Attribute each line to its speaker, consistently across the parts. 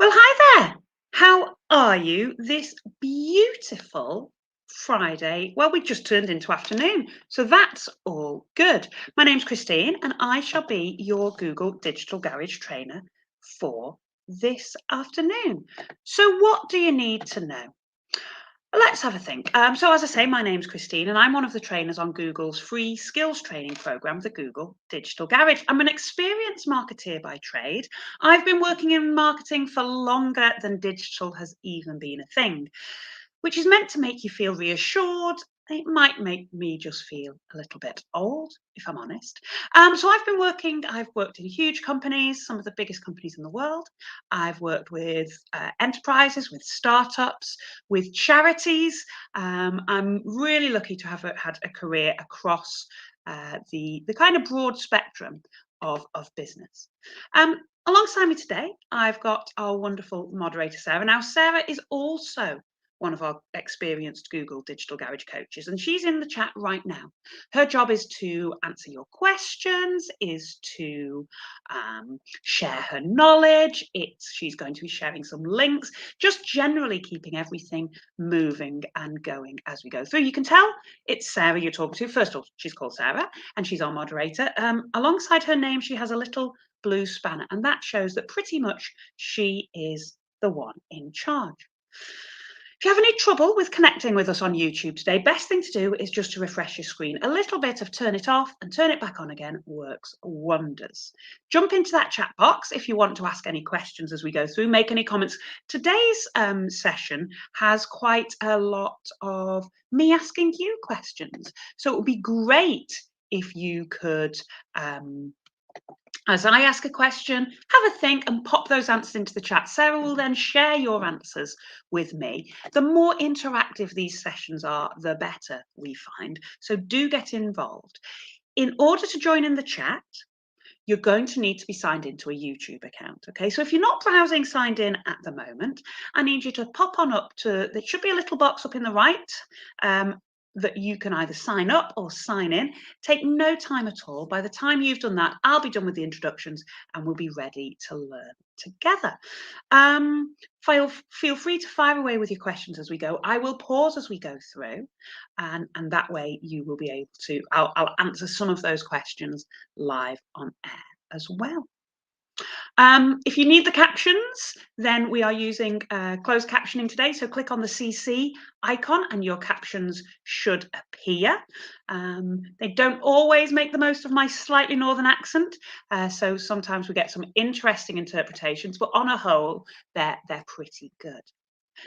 Speaker 1: Well, hi there. How are you this beautiful Friday? Well, we just turned into afternoon, so that's all good. My name's Christine, and I shall be your Google Digital Garage trainer for this afternoon. So, what do you need to know? Let's have a think. So, as I say, my name's Christine, and I'm one of the trainers on Google's free skills training program, the Google Digital Garage. I'm an experienced marketeer by trade. I've been working in marketing for longer than digital has even been a thing, which is meant to make you feel reassured. It might make me just feel a little bit old, if I'm honest. So I've worked in huge companies, some of the biggest companies in the world. I've worked with enterprises, with startups, with charities. I'm really lucky to have had a career across the kind of broad spectrum of business. Alongside me today, I've got our wonderful moderator, Sarah. Now, Sarah is also one of our experienced Google Digital Garage coaches, and she's in the chat right now. Her job is to answer your questions, is to share her knowledge. She's going to be sharing some links, just generally keeping everything moving and going as we go through. You can tell it's Sarah you're talking to. First of all, she's called Sarah, and she's our moderator. Alongside her name, she has a little blue spanner, and that shows that pretty much she is the one in charge. If you have any trouble with connecting with us on YouTube today, best thing to do is just to refresh your screen. A little bit of turn it off and turn it back on again works wonders. Jump into that chat box if you want to ask any questions as we go through, make any comments. Today's session has quite a lot of me asking you questions. So it would be great if you could as I ask a question, have a think and pop those answers into the chat. Sarah will then share your answers with me. The more interactive these sessions are, the better we find. So do get involved. In order to join in the chat, you're going to need to be signed into a YouTube account. Okay, so if you're not browsing signed in at the moment, I need you to pop on up to, there should be a little box up in the right that you can either sign up or sign in. Take no time at all. By the time you've done that, I'll be done with the introductions and we'll be ready to learn together. Feel free to fire away with your questions as we go. I will pause as we go through, and that way you will be able to, I'll answer some of those questions live on air as well. If you need the captions, then we are using closed captioning today. So click on the CC icon and your captions should appear. They don't always make the most of my slightly northern accent. So sometimes we get some interesting interpretations, but on a whole, they're pretty good.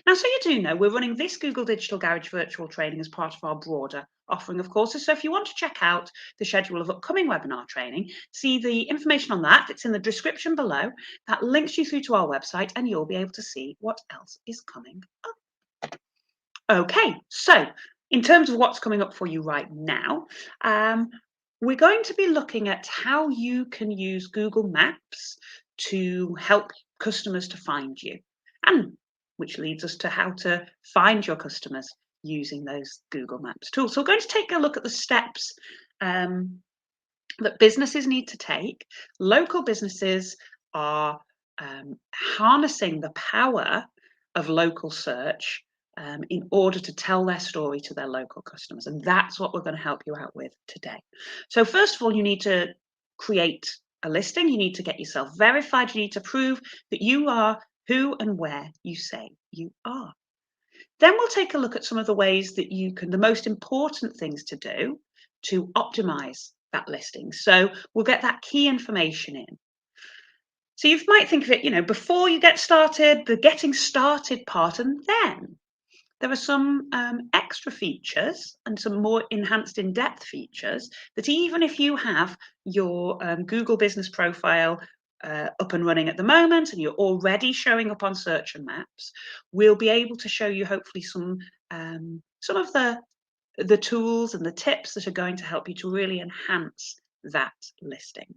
Speaker 1: Now, so you do know, we're running this Google Digital Garage virtual training as part of our broader offering of courses. So if you want to check out the schedule of upcoming webinar training, see the information on that. It's in the description below. That links you through to our website and you'll be able to see what else is coming up. Okay, so in terms of what's coming up for you right now, we're going to be looking at how you can use Google Maps to help customers to find you, and which leads us to how to find your customers using those Google Maps tools. So we're going to take a look at the steps that businesses need to take. Local businesses are harnessing the power of local search in order to tell their story to their local customers. And that's what we're going to help you out with today. So first of all, you need to create a listing. You need to get yourself verified. You need to prove that you are who and where you say you are. Then we'll take a look at some of the ways that you can, the most important things to do to optimize that listing. So we'll get that key information in. So you might think of it, you know, before you get started, the getting started part, and then there are some extra features and some more enhanced in-depth features that even if you have your Google business profile up and running at the moment and you're already showing up on search and maps, we'll be able to show you hopefully some of the tools and the tips that are going to help you to really enhance that listing.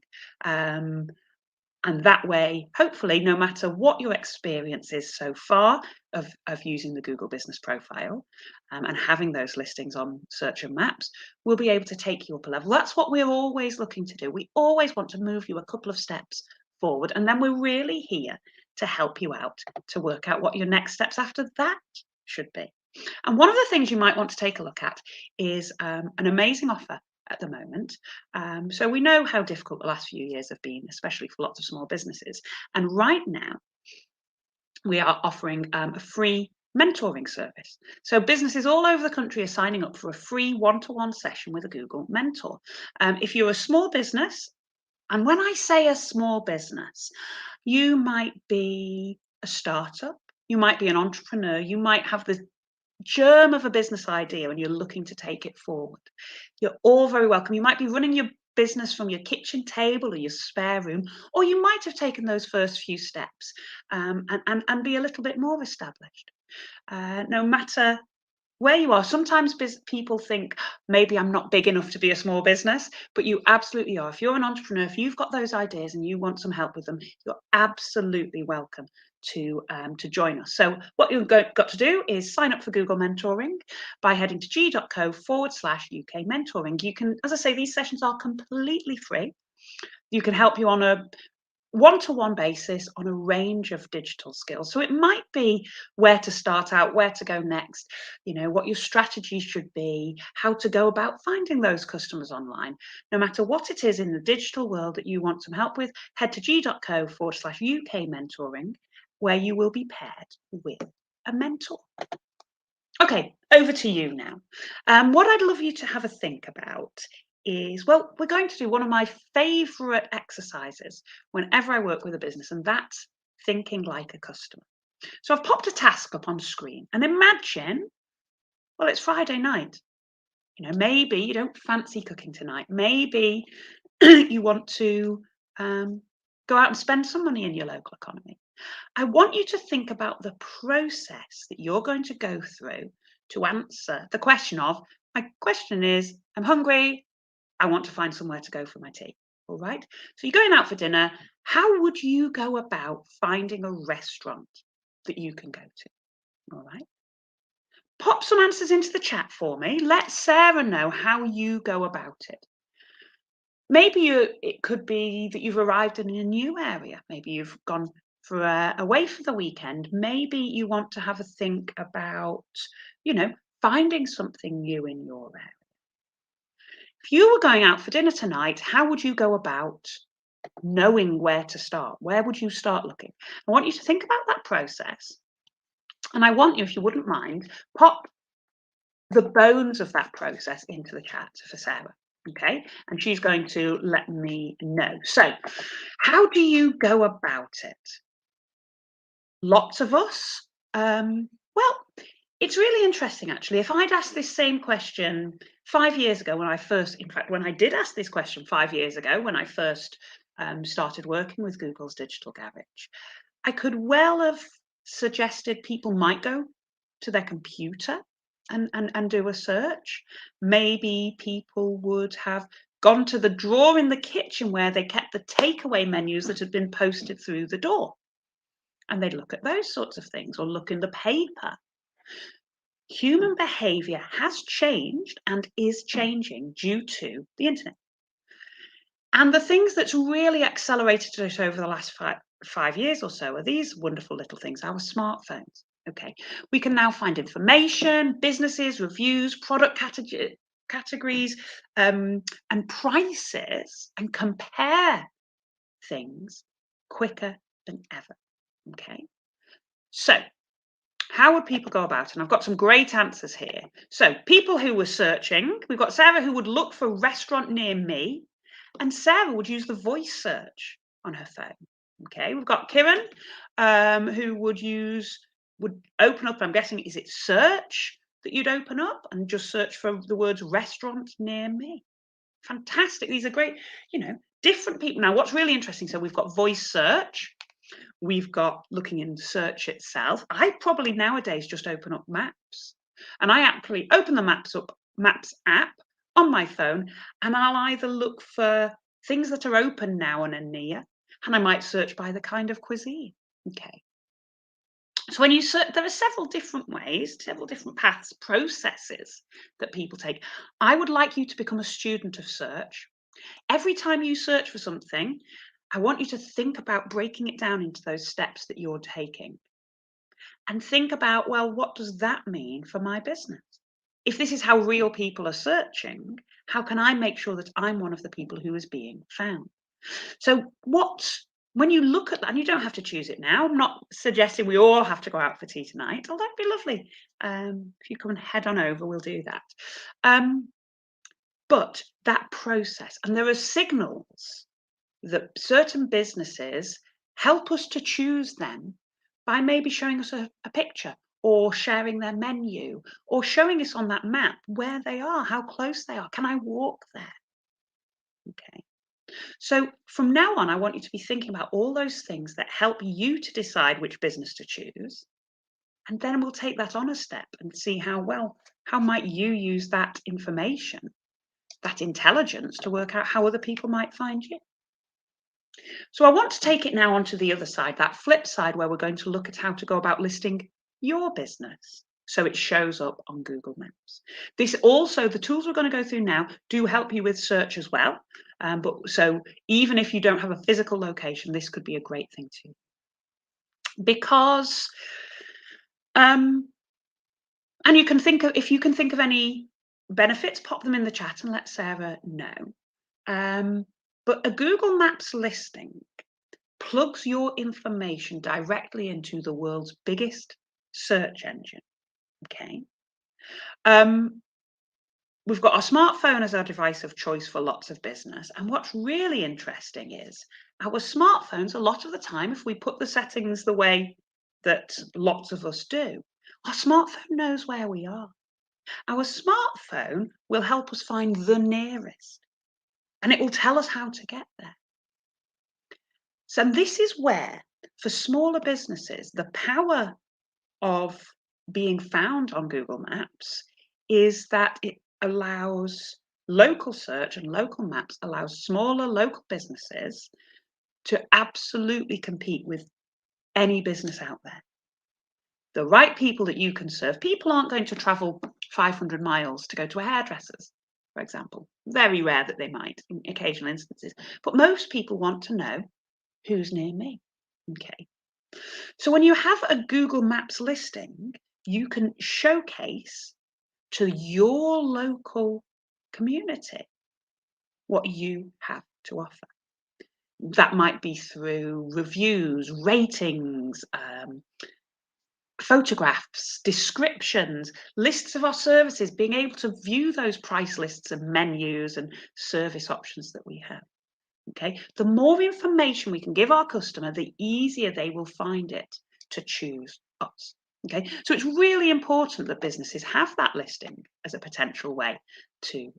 Speaker 1: And that way, hopefully, no matter what your experience is so far of using the Google business profile and having those listings on search and maps, we'll be able to take you up a level. That's what we're always looking to do. We always want to move you a couple of steps forward. And then we're really here to help you out to work out what your next steps after that should be. And one of the things you might want to take a look at is an amazing offer at the moment. So we know how difficult the last few years have been, especially for lots of small businesses. And right now, we are offering a free mentoring service. So businesses all over the country are signing up for a free one-to-one session with a Google mentor. If you're a small business, and when I say a small business, you might be a startup, you might be an entrepreneur, you might have the germ of a business idea and you're looking to take it forward. You're all very welcome. You might be running your business from your kitchen table or your spare room, or you might have taken those first few steps and be a little bit more established. No matter where you are, sometimes people think maybe I'm not big enough to be a small business, but you absolutely are. If you're an entrepreneur, if you've got those ideas and you want some help with them, you're absolutely welcome to join us. So what you've got to do is sign up for Google Mentoring by heading to g.co/UK mentoring. You can, as I say, these sessions are completely free. You can help you on a one-to-one basis on a range of digital skills. So it might be where to start out, where to go next, what your strategy should be, how to go about finding those customers online. No matter what it is in the digital world that you want some help with, head to g.co/UK mentoring, where you will be paired with a mentor. Okay, over to you now. What I'd love you to have a think about is, well, we're going to do one of my favorite exercises whenever I work with a business, and that's thinking like a customer. So I've popped a task up on screen and imagine, well, it's Friday night. Maybe you don't fancy cooking tonight. Maybe you want to go out and spend some money in your local economy. I want you to think about the process that you're going to go through to answer the question of, my question is, I'm hungry, I want to find somewhere to go for my tea. All right. So you're going out for dinner. How would you go about finding a restaurant that you can go to? All right. Pop some answers into the chat for me. Let Sarah know how you go about it. Maybe it could be that you've arrived in a new area. Maybe you've gone away for the weekend. Maybe you want to have a think about, finding something new in your area. If you were going out for dinner tonight, how would you go about knowing where to start? Where would you start looking? I want you to think about that process. And I want you, if you wouldn't mind, pop the bones of that process into the chat for Sarah. Okay. And she's going to let me know. So how do you go about it? Lots of us. Well, it's really interesting, actually. If I'd asked this same question 5 years ago, when I did ask this question 5 years ago, when I first started working with Google's Digital Garage, I could well have suggested people might go to their computer and do a search. Maybe people would have gone to the drawer in the kitchen where they kept the takeaway menus that had been posted through the door. And they'd look at those sorts of things, or look in the paper. Human behavior has changed and is changing due to the internet. And the things that's really accelerated it over the last five years or so are these wonderful little things, our smartphones. Okay, we can now find information, businesses, reviews, product categories, and prices, and compare things quicker than ever. Okay, so how would people go about it? And I've got some great answers here. So people who were searching, we've got Sarah who would look for restaurant near me, and Sarah would use the voice search on her phone. Okay, we've got Kiran who would open up, I'm guessing, is it search that you'd open up and just search for the words restaurant near me? Fantastic. These are great, different people. Now, what's really interesting, so we've got voice search. We've got looking in search itself. I probably nowadays just open up maps, and I actually open the maps app on my phone, and I'll either look for things that are open now and are near, and I might search by the kind of cuisine. Okay. So when you search, there are several different ways, several different paths, processes that people take. I would like you to become a student of search. Every time you search for something, I want you to think about breaking it down into those steps that you're taking and think about, well, what does that mean for my business? If this is how real people are searching, how can I make sure that I'm one of the people who is being found? So, when you look at that, and you don't have to choose it now, I'm not suggesting we all have to go out for tea tonight, although it'd be lovely. If you come and head on over, we'll do that. Um, but that process, and there are signals that certain businesses help us to choose them by maybe showing us a picture or sharing their menu or showing us on that map where they are, how close they are. Can I walk there? Okay. So from now on, I want you to be thinking about all those things that help you to decide which business to choose. And then we'll take that on a step and see how might you use that information, that intelligence to work out how other people might find you. So I want to take it now onto the other side, that flip side, where we're going to look at how to go about listing your business so it shows up on Google Maps. This also, the tools we're going to go through now do help you with search as well. But so even if you don't have a physical location, this could be a great thing too. Because, and you can think of, if you can think of any benefits, pop them in the chat and let Sarah know. But a Google Maps listing plugs your information directly into the world's biggest search engine. Okay. We've got our smartphone as our device of choice for lots of business. And what's really interesting is our smartphones, a lot of the time, if we put the settings the way that lots of us do, our smartphone knows where we are. Our smartphone will help us find the nearest, and it will tell us how to get there. So this is where, for smaller businesses, the power of being found on Google Maps is that it allows local search, and local maps allows smaller local businesses to absolutely compete with any business out there. The right people that you can serve. People aren't going to travel 500 miles to go to a hairdresser's, for example. Very rare that they might in occasional instances. But most people want to know who's near me. Okay. So when you have a Google Maps listing, you can showcase to your local community what you have to offer. That might be through reviews, ratings, photographs, descriptions, lists of our services, being able to view those price lists and menus and service options that we have. Okay, the more information we can give our customer, the easier they will find it to choose us. Okay, so it's really important that businesses have that listing as a potential way to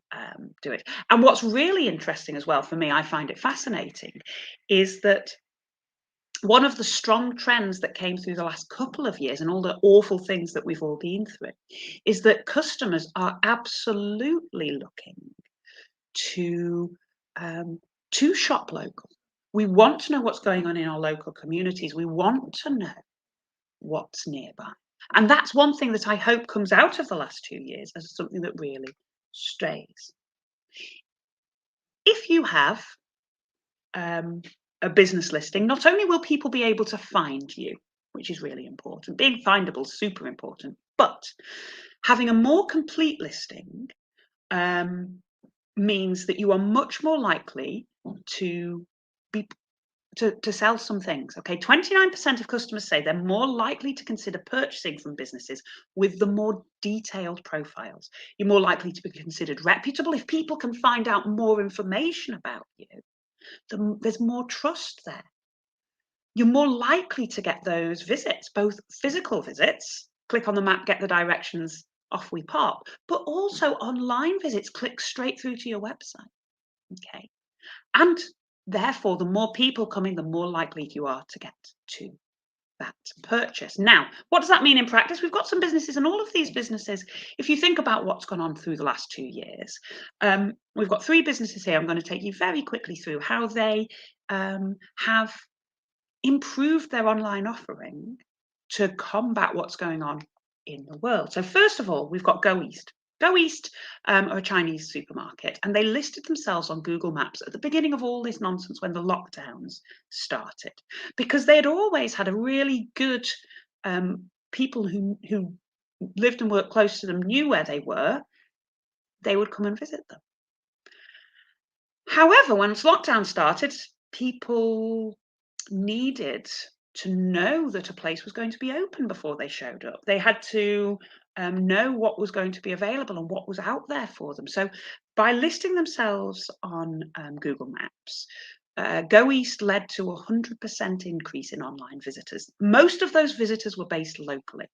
Speaker 1: do it. And what's really interesting as well for me, I find it fascinating, is that one of the strong trends that came through the last couple of years and all the awful things that we've all been through is that customers are absolutely looking to shop local. We want to know what's going on in our local communities. We want to know what's nearby. And that's one thing that I hope comes out of the last 2 years as something that really stays. If you have a business listing, not only will people be able to find you, which is really important, being findable is super important, but having a more complete listing means that you are much more likely to sell some things. Okay, 29% of customers say they're more likely to consider purchasing from businesses with the more detailed profiles. You're more likely to be considered reputable if people can find out more information about you. There's more trust there. You're more likely to get those visits, both physical visits, click on the map, get the directions, off we pop, but also online visits, click straight through to your website. Okay. And therefore, the more people coming, the more likely you are to get to that purchase. Now, what does that mean in practice? We've got some businesses, and all of these businesses, if you think about what's gone on through the last 2 years, we've got 3 businesses here. I'm going to take you very quickly through how they have improved their online offering to combat what's going on in the world. So first of all, we've got Go East. Go East are a Chinese supermarket, and they listed themselves on Google Maps at the beginning of all this nonsense when the lockdowns started, because they had always had a really good people who lived and worked close to them, knew where they were. They would come and visit them. However, once lockdown started, people needed to know that a place was going to be open before they showed up. They had to know what was going to be available and what was out there for them. So, by listing themselves on Google Maps, Go East led to a 100% increase in online visitors. Most of those visitors were based locally,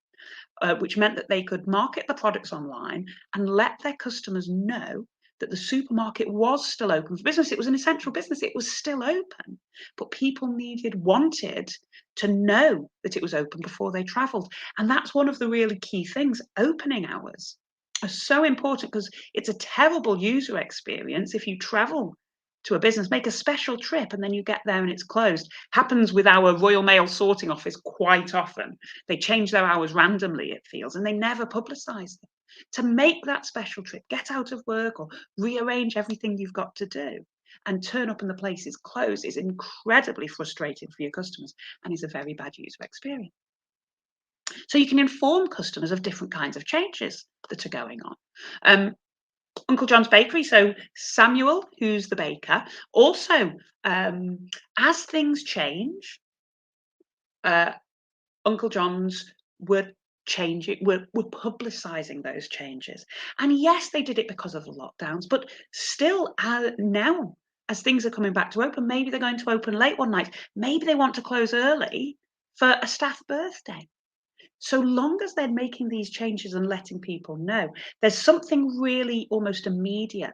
Speaker 1: which meant that they could market the products online and let their customers know that the supermarket was still open for business. It was an essential business. It was still open, but people wanted to know that it was open before they travelled. And that's one of the really key things. Opening hours are so important because it's a terrible user experience if you travel to a business, make a special trip, and then you get there and it's closed. Happens with our Royal Mail sorting office quite often. They change their hours randomly, it feels, and they never publicise them. To make that special trip, get out of work or rearrange everything you've got to do and turn up and the place is closed is incredibly frustrating for your customers and is a very bad user experience. So you can inform customers of different kinds of changes that are going on. Uncle John's Bakery, so Samuel, who's the baker, also, as things change, Uncle John's were changing, were publicising those changes. And yes, they did it because of the lockdowns, but still, now, as things are coming back to open, maybe they're going to open late one night. Maybe they want to close early for a staff birthday. So long as they're making these changes and letting people know, there's something really almost immediate.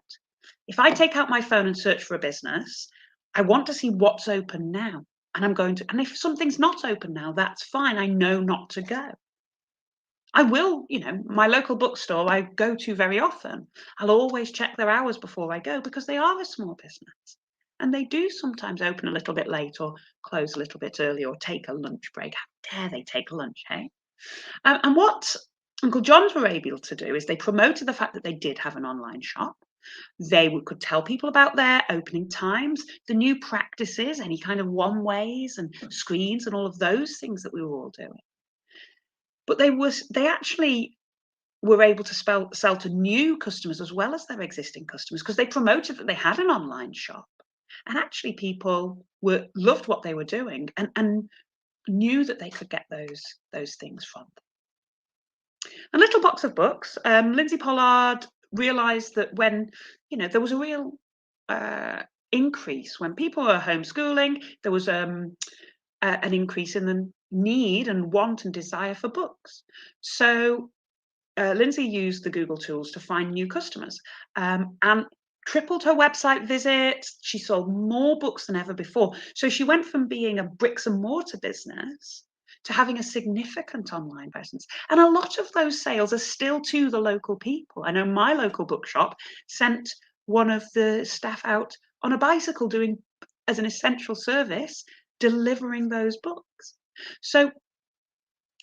Speaker 1: If I take out my phone and search for a business, I want to see what's open now. And and if something's not open now, that's fine. I know not to go. I will, my local bookstore I go to very often. I'll always check their hours before I go because they are a small business. And they do sometimes open a little bit late or close a little bit early or take a lunch break. How dare they take lunch, hey? And what Uncle John's were able to do is they promoted the fact that they did have an online shop. They could tell people about their opening times, the new practices, any kind of one ways and screens and all of those things that we were all doing. But they actually were able to sell to new customers as well as their existing customers because they promoted that they had an online shop. And actually people loved what they were doing and knew that they could get those things from them. A little box of books. Lindsay Pollard realised that when there was a real increase when people were homeschooling, there was an increase in the need and want and desire for books. So Lindsay used the Google tools to find new customers and tripled her website visits. She sold more books than ever before. So she went from being a bricks and mortar business to having a significant online presence. And a lot of those sales are still to the local people. I know my local bookshop sent one of the staff out on a bicycle doing as an essential service, delivering those books. So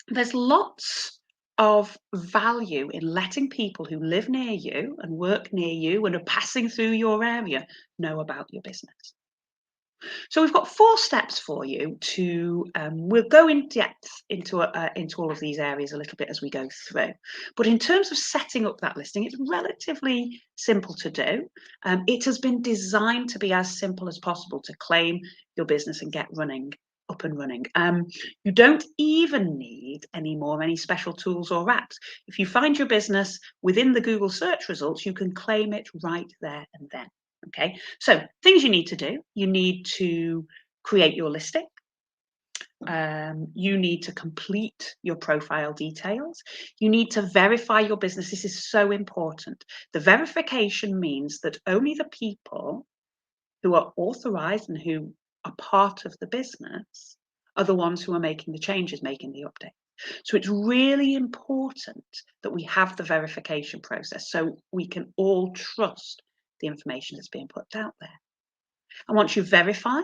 Speaker 1: there's lots of value in letting people who live near you and work near you and are passing through your area know about your business. So we've got 4 steps for you to, we'll go in depth into all of these areas a little bit as we go through. But in terms of setting up that listing, it's relatively simple to do. It has been designed to be as simple as possible to claim your business and get up and running. You don't even need any special tools or apps. If you find your business within the Google search results, you can claim it right there and then. Okay, so things you need to do. You need to create your listing. You need to complete your profile details. You need to verify your business. This is so important. The verification means that only the people who are authorized and who are part of the business are the ones who are making the changes, making the update. So it's really important that we have the verification process so we can all trust the information that's being put out there. And once you've verified,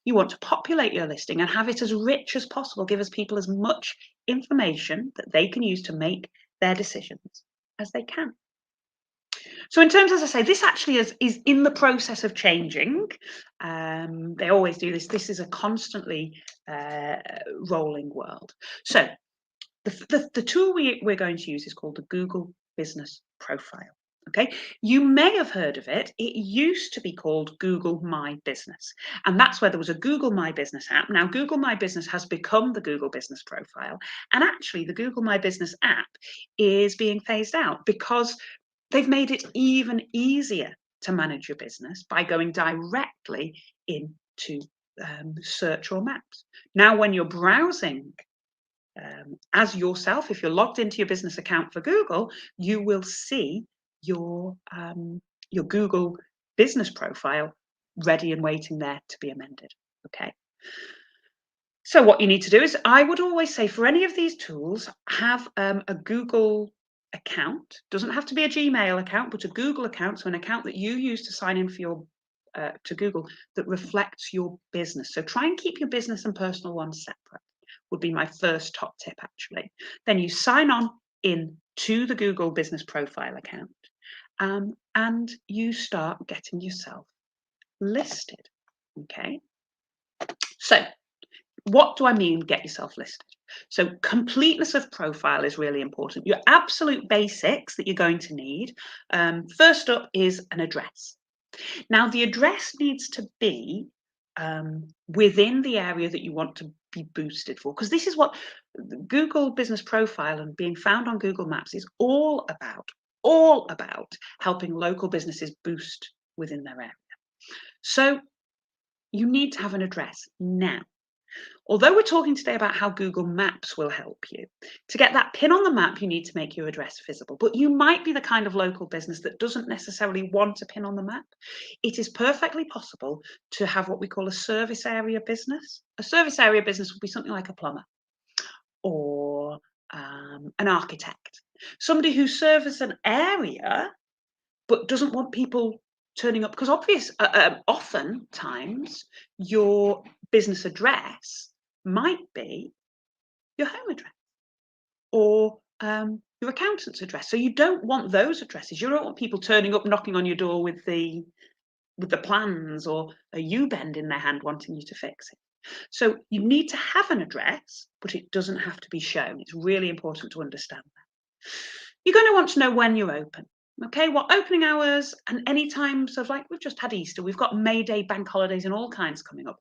Speaker 1: you want to populate your listing and have it as rich as possible, give us people as much information that they can use to make their decisions as they can. So in terms, as I say, this actually is in the process of changing. They always do this. This is a constantly rolling world. So the tool we're going to use is called the Google Business Profile. Okay, you may have heard of it. It used to be called Google My Business, and that's where there was a Google My Business app. Now, Google My Business has become the Google Business Profile, and actually, the Google My Business app is being phased out because they've made it even easier to manage your business by going directly into search or maps. Now, when you're browsing as yourself, if you're logged into your business account for Google, you will see your Google business profile ready and waiting there to be amended. Okay. So what you need to do is, I would always say for any of these tools, have a Google account. Doesn't have to be a Gmail account, but a Google account, so an account that you use to sign in for your to Google that reflects your business. So try and keep your business and personal ones separate. Would be my first top tip, actually. Then you sign on in to the Google Business Profile account, and you start getting yourself listed. Okay. So what do I mean, get yourself listed? So completeness of profile is really important. Your absolute basics that you're going to need. First up is an address. Now, the address needs to be within the area that you want to be boosted for, because this is what Google Business Profile and being found on Google Maps is all about helping local businesses boost within their area. So you need to have an address. Now, although we're talking today about how Google Maps will help you, to get that pin on the map, you need to make your address visible. But you might be the kind of local business that doesn't necessarily want a pin on the map. It is perfectly possible to have what we call a service area business. A service area business would be something like a plumber or an architect, somebody who serves an area but doesn't want people turning up, because oftentimes your business address might be your home address or your accountant's address. So you don't want those addresses. You don't want people turning up, knocking on your door with the plans or a U-bend in their hand wanting you to fix it. So you need to have an address, but it doesn't have to be shown. It's really important to understand that. You're going to want to know when you're open. Okay, what opening hours and any times of, like, we've just had Easter, we've got May Day, bank holidays and all kinds coming up.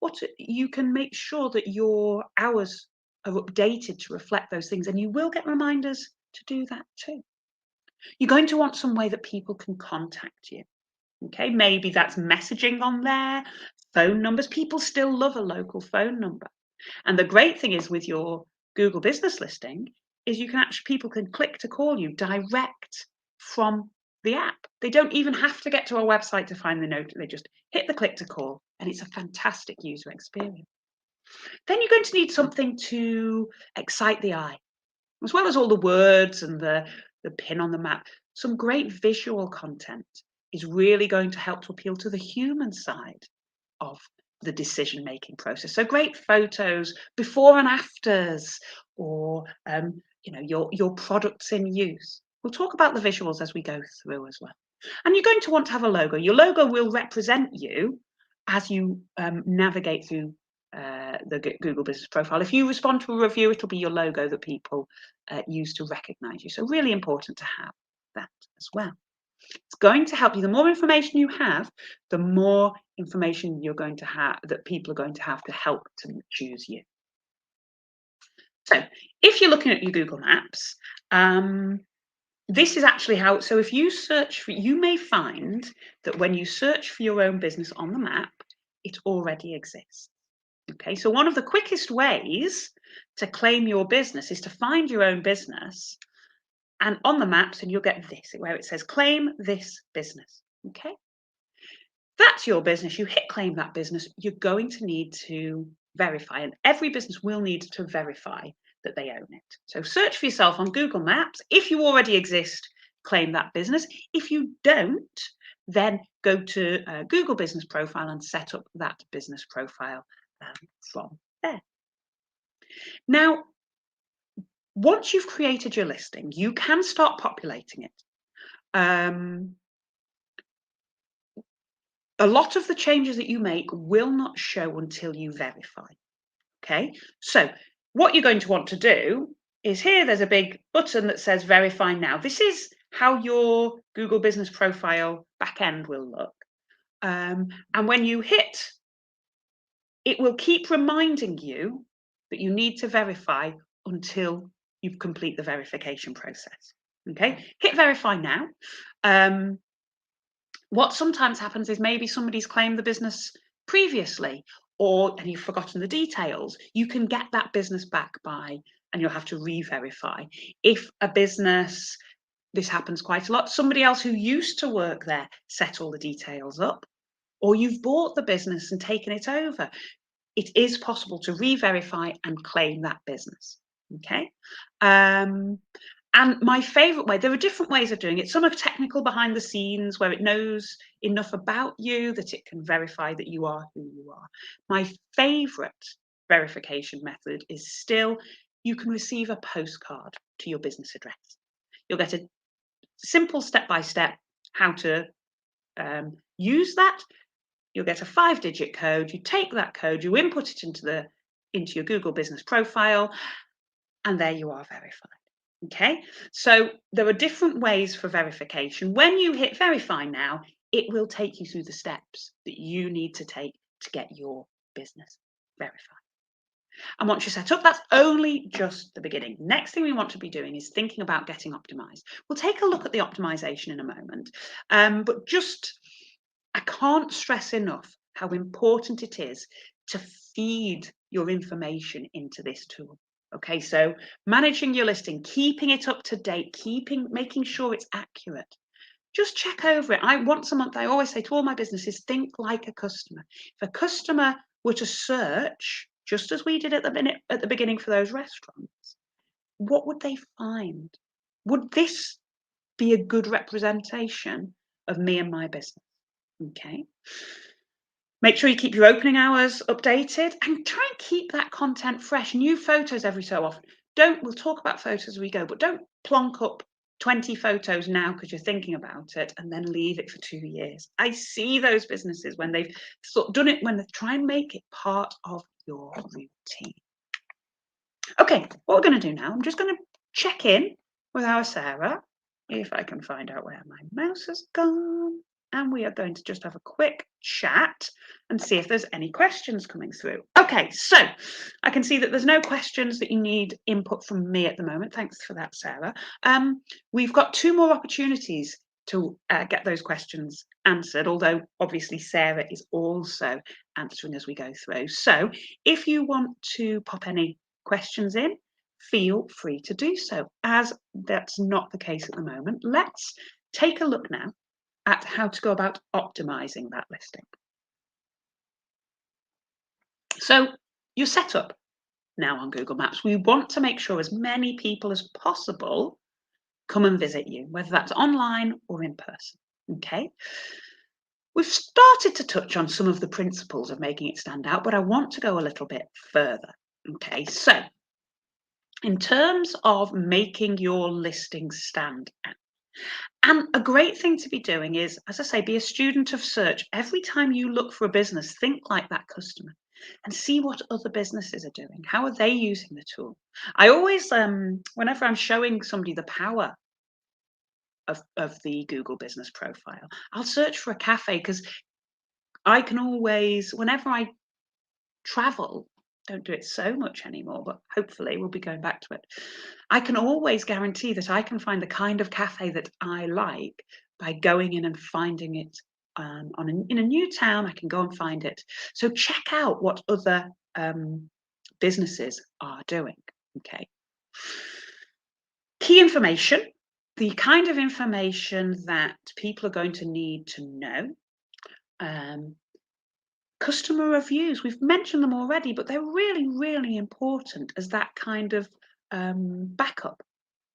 Speaker 1: What you can make sure that your hours are updated to reflect those things, and you will get reminders to do that too. You're going to want some way that people can contact you. Okay, maybe that's messaging on there, phone numbers. People still love a local phone number. And the great thing is with your Google business listing is people can click to call you direct from the app. They don't even have to get to our website to find the note. They just hit the click to call, and it's a fantastic user experience. Then you're going to need something to excite the eye, as well as all the words and the pin on the map. Some great visual content is really going to help to appeal to the human side of the decision-making process. So great photos, before and afters, or your products in use. We'll talk about the visuals as we go through as well. And you're going to want to have a logo. Your logo will represent you as you navigate through the Google Business Profile. If you respond to a review, it'll be your logo that people use to recognize you. So really important to have that as well. It's going to help you. The more information you have, the more information you're going to have, that people are going to have to help to choose you. So if you're looking at your Google Maps, this is actually how, so if you search for, you may find that when you search for your own business on the map, it already exists. Okay, so one of the quickest ways to claim your business is to find your own business, and on the maps, and you'll get this, where it says claim this business. Okay, that's your business. You hit claim that business. You're going to need to verify, and every business will need to verify that they own it. So search for yourself on Google Maps. If you already exist, claim that business. If you don't, then go to Google Business Profile and set up that business profile from there. Now, once you've created your listing, you can start populating it. Um, a lot of the changes that you make will not show until you verify. Okay, so what you're going to want to do is here, there's a big button that says verify now. This is how your Google Business Profile backend will look. And when you hit, it will keep reminding you that you need to verify until you complete the verification process. Okay, hit verify now. What sometimes happens is maybe somebody's claimed the business previously, and you've forgotten the details. You can get that business back and you'll have to re-verify. If a business, this happens quite a lot, somebody else who used to work there set all the details up, or you've bought the business and taken it over, it is possible to re-verify and claim that business. Okay. And my favorite way, there are different ways of doing it. Some are technical behind the scenes where it knows enough about you that it can verify that you are who you are. My favorite verification method is still, you can receive a postcard to your business address. You'll get a simple step-by-step how to use that. You'll get a 5-digit code. You take that code, you input it into your Google Business Profile, and there you are verified. Okay, so there are different ways for verification. When you hit verify now, it will take you through the steps that you need to take to get your business verified. And once you're set up, that's only just the beginning. Next thing we want to be doing is thinking about getting optimized. We'll take a look at the optimization in a moment, but just, I can't stress enough how important it is to feed your information into this tool. Okay, so managing your listing, keeping it up to date, making sure it's accurate. Just check over it. Once a month, I always say to all my businesses, think like a customer. If a customer were to search, just as we did at the beginning for those restaurants, what would they find? Would this be a good representation of me and my business? Okay. Make sure you keep your opening hours updated and try and keep that content fresh. New photos every so often. We'll talk about photos as we go, but don't plonk up 20 photos now because you're thinking about it and then leave it for 2 years. I see those businesses when they've done it, when they try and make it part of your routine. Okay, what we're going to do now, I'm just going to check in with our Sarah, if I can find out where my mouse has gone. And we are going to just have a quick chat and see if there's any questions coming through. Okay, so I can see that there's no questions that you need input from me at the moment. Thanks for that, Sarah. We've got 2 more opportunities to get those questions answered, although obviously Sarah is also answering as we go through. So if you want to pop any questions in, feel free to do so. As that's not the case at the moment, let's take a look now at how to go about optimizing that listing. So you're set up now on Google Maps. We want to make sure as many people as possible come and visit you, whether that's online or in person. Okay. We've started to touch on some of the principles of making it stand out, but I want to go a little bit further. Okay, so in terms of making your listing stand out, and a great thing to be doing is, as I say, be a student of search. Every time you look for a business, think like that customer and see what other businesses are doing. How are they using the tool? I always, whenever I'm showing somebody the power of the Google Business Profile, I'll search for a cafe because I can always, whenever I travel, don't do it so much anymore, but hopefully we'll be going back to it. I can always guarantee that I can find the kind of cafe that I like by going in and finding it in a new town. I can go and find it. So check out what other businesses are doing. Okay. Key information, the kind of information that people are going to need to know. Customer reviews, we've mentioned them already, but they're really, really important as that kind of backup,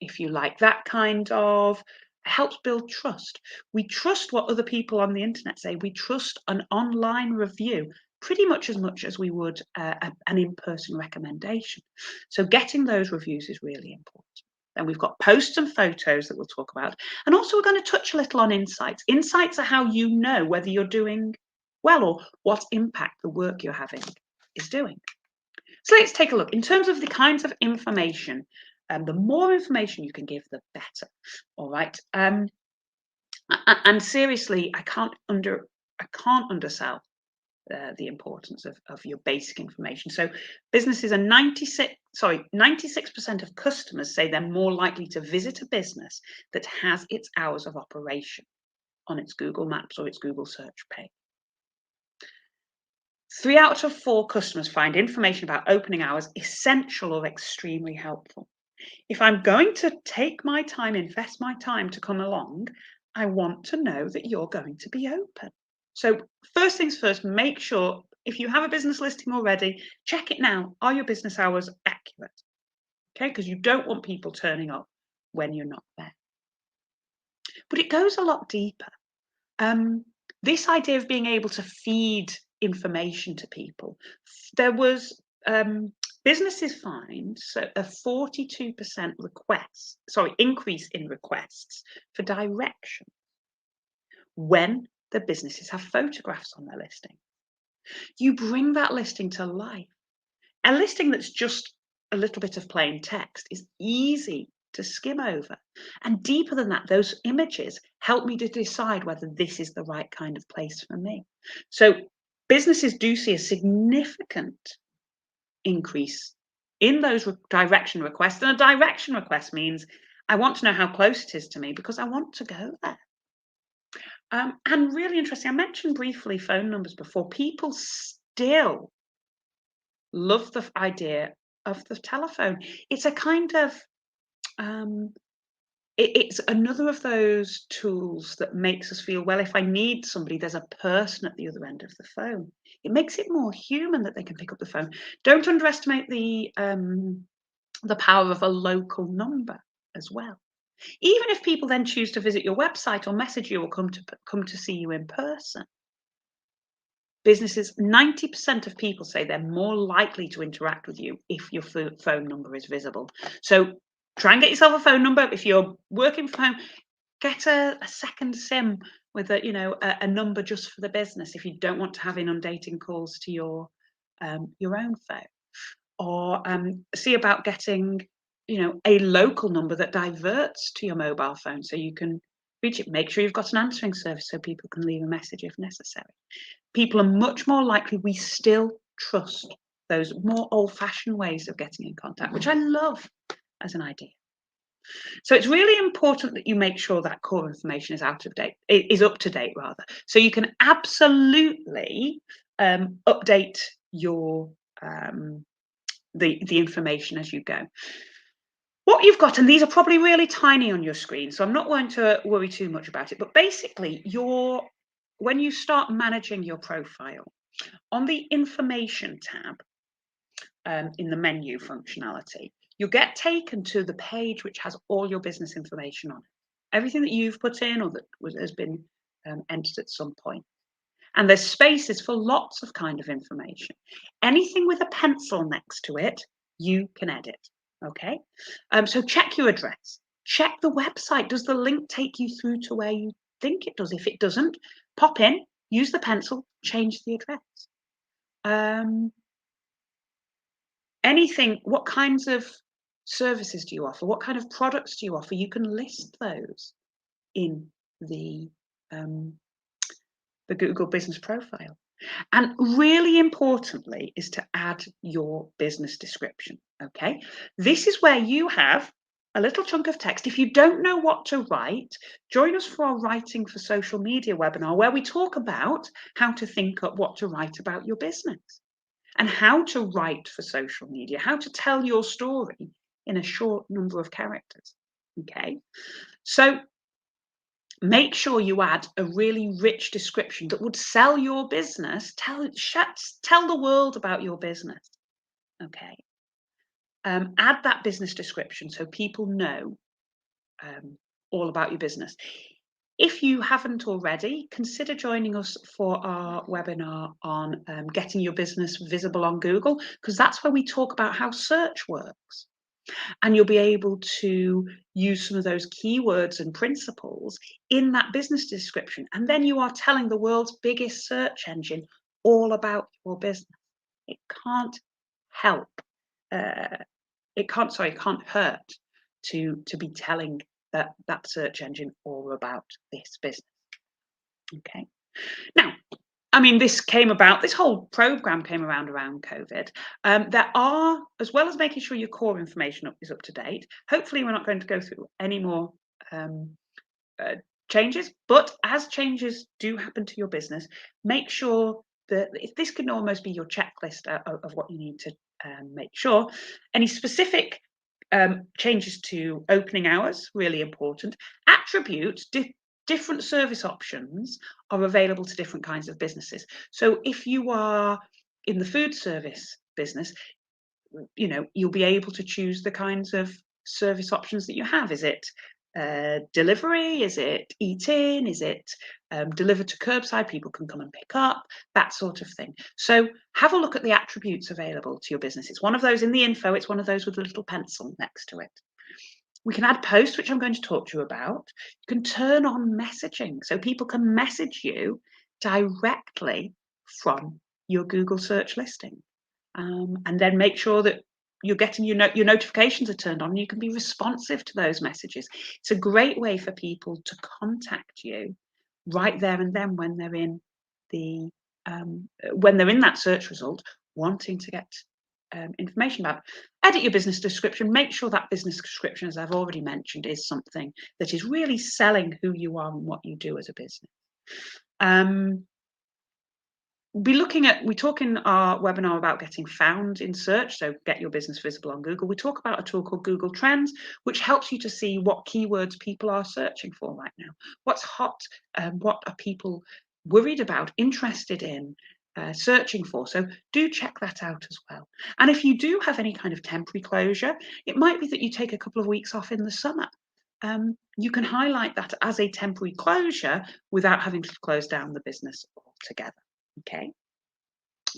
Speaker 1: if you like. That kind of helps build trust. We trust what other people on the internet say. We trust an online review pretty much as we would an in-person recommendation. So getting those reviews is really important. Then we've got posts and photos that we'll talk about. And also we're going to touch a little on insights. Insights are how you know whether you're doing well or what impact the work you're having is doing. So let's take a look. In terms of the kinds of information, the more information you can give, the better. All right. And seriously, I can't undersell the importance of your basic information. So businesses are 96% of customers say they're more likely to visit a business that has its hours of operation on its Google Maps or its Google search page. 3 out of 4 customers find information about opening hours essential or extremely helpful. If I'm going to take my time, invest my time to come along, I want to know that you're going to be open. So first things first, make sure if you have a business listing already, check it now. Are your business hours accurate? Okay, because you don't want people turning up when you're not there. But it goes a lot deeper. This idea of being able to feed information to people, there was businesses find a 42% increase in requests for direction when the businesses have photographs on their listing. You bring that listing to life. A listing that's just a little bit of plain text is easy to skim over. And deeper than that, those images help me to decide whether this is the right kind of place for me. So businesses do see a significant increase in those direction requests. And a direction request means I want to know how close it is to me because I want to go there. And really interesting, I mentioned briefly phone numbers before. People still love the idea of the telephone. It's a kind of it's another of those tools that makes us feel, well, if I need somebody, there's a person at the other end of the phone. It makes it more human that they can pick up the phone. Don't underestimate the power of a local number as well. Even if people then choose to visit your website or message you or come to see you in person. Businesses, 90% of people say they're more likely to interact with you if your phone number is visible. So try and get yourself a phone number. If you're working from home, get a second SIM with a number just for the business if you don't want to have inundating calls to your own phone. Or see about getting a local number that diverts to your mobile phone so you can reach it. Make sure you've got an answering service so people can leave a message if necessary. People are much more likely, we still trust those more old-fashioned ways of getting in contact, which I love as an idea. So it's really important that you make sure that core information is up to date rather. So you can absolutely update your the information as you go. What you've got, and these are probably really tiny on your screen, so I'm not going to worry too much about it, but basically when you start managing your profile, on the information tab in the menu functionality, you'll get taken to the page which has all your business information on it. Everything that you've put in or that has been entered at some point. And there's spaces for lots of kind of information. Anything with a pencil next to it, you can edit. Okay, so check your address, check the website. Does the link take you through to where you think it does? If it doesn't, pop in, use the pencil, change the address. Anything, what kinds of services do you offer? What kind of products do you offer? You can list those in the Google business profile. And really importantly is to add your business description, okay? This is where you have a little chunk of text. If you don't know what to write, join us for our Writing for Social Media webinar, where we talk about how to think up what to write about your business and how to write for social media, how to tell your story in a short number of characters, okay? So make sure you add a really rich description that would sell your business, tell the world about your business, okay? Add that business description so people know all about your business. If you haven't already, consider joining us for our webinar on getting your business visible on Google, because that's where we talk about how search works. And you'll be able to use some of those keywords and principles in that business description. And then you are telling the world's biggest search engine all about your business. It can't help. It can't hurt to be telling that search engine all about this business. Okay. Now, I mean, this whole program came around COVID. There are, as well as making sure your core information is up to date, hopefully we're not going to go through any more changes, but as changes do happen to your business, make sure that if this can almost be your checklist of what you need to make sure. Any specific changes to opening hours, really important. Attributes, different service options are available to different kinds of businesses. So if you are in the food service business, you'll be able to choose the kinds of service options that you have. Is it delivery? Is it eat-in? Is it delivered to curbside? People can come and pick up, that sort of thing. So have a look at the attributes available to your business. It's one of those in the info. It's one of those with a little pencil next to it. We can add posts, which I'm going to talk to you about. You can turn on messaging so people can message you directly from your Google search listing. And then make sure that you're getting your notifications are turned on. You can be responsive to those messages. It's a great way for people to contact you right there and then when they're in that search result, wanting to get information about. Edit your business description. Make sure that business description, as I've already mentioned, is something that is really selling who you are and what you do as a business. We talk in our webinar about getting found in search, so get your business visible on Google. We talk about a tool called Google Trends, which helps you to see what keywords people are searching for right now. What's hot, what are people worried about, interested in, searching for. So do check that out as well. And if you do have any kind of temporary closure, it might be that you take a couple of weeks off in the summer. You can highlight that as a temporary closure without having to close down the business altogether. Okay.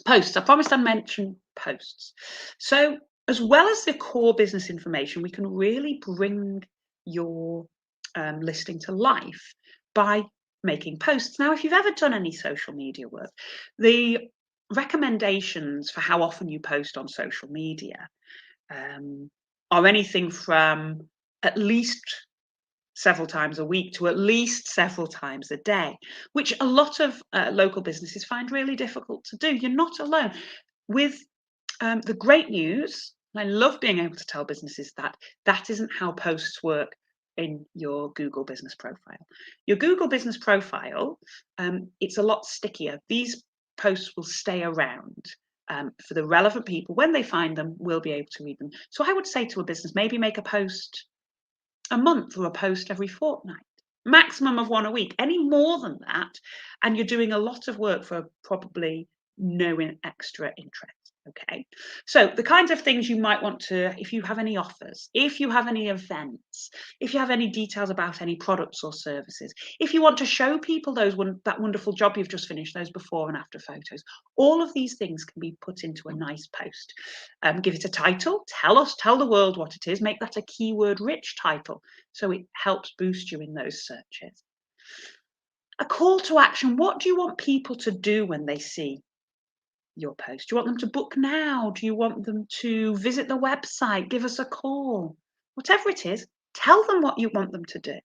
Speaker 1: Posts. I promised I'd mention posts. So as well as the core business information, we can really bring your listing to life by making posts. Now, if you've ever done any social media work, the recommendations for how often you post on social media are anything from at least several times a week to at least several times a day, which a lot of local businesses find really difficult to do. You're not alone. With the great news, and I love being able to tell businesses that isn't how posts work in your Google business profile. Your Google business profile, it's a lot stickier. These posts will stay around for the relevant people. When they find them, we'll be able to read them. So I would say to a business, maybe make a post a month or a post every fortnight, maximum of one a week. Any more than that, and you're doing a lot of work for probably no extra interest. Okay, so the kinds of things you might want to, if you have any offers, if you have any events, if you have any details about any products or services, if you want to show people that wonderful job you've just finished, those before and after photos, all of these things can be put into a nice post. Give it a title, tell the world what it is, make that a keyword rich title so it helps boost you in those searches. A call to action. What do you want people to do when they see your post? Do you want them to book now? Do you want them to visit the website, give us a call? Whatever it is, tell them what you want them to do.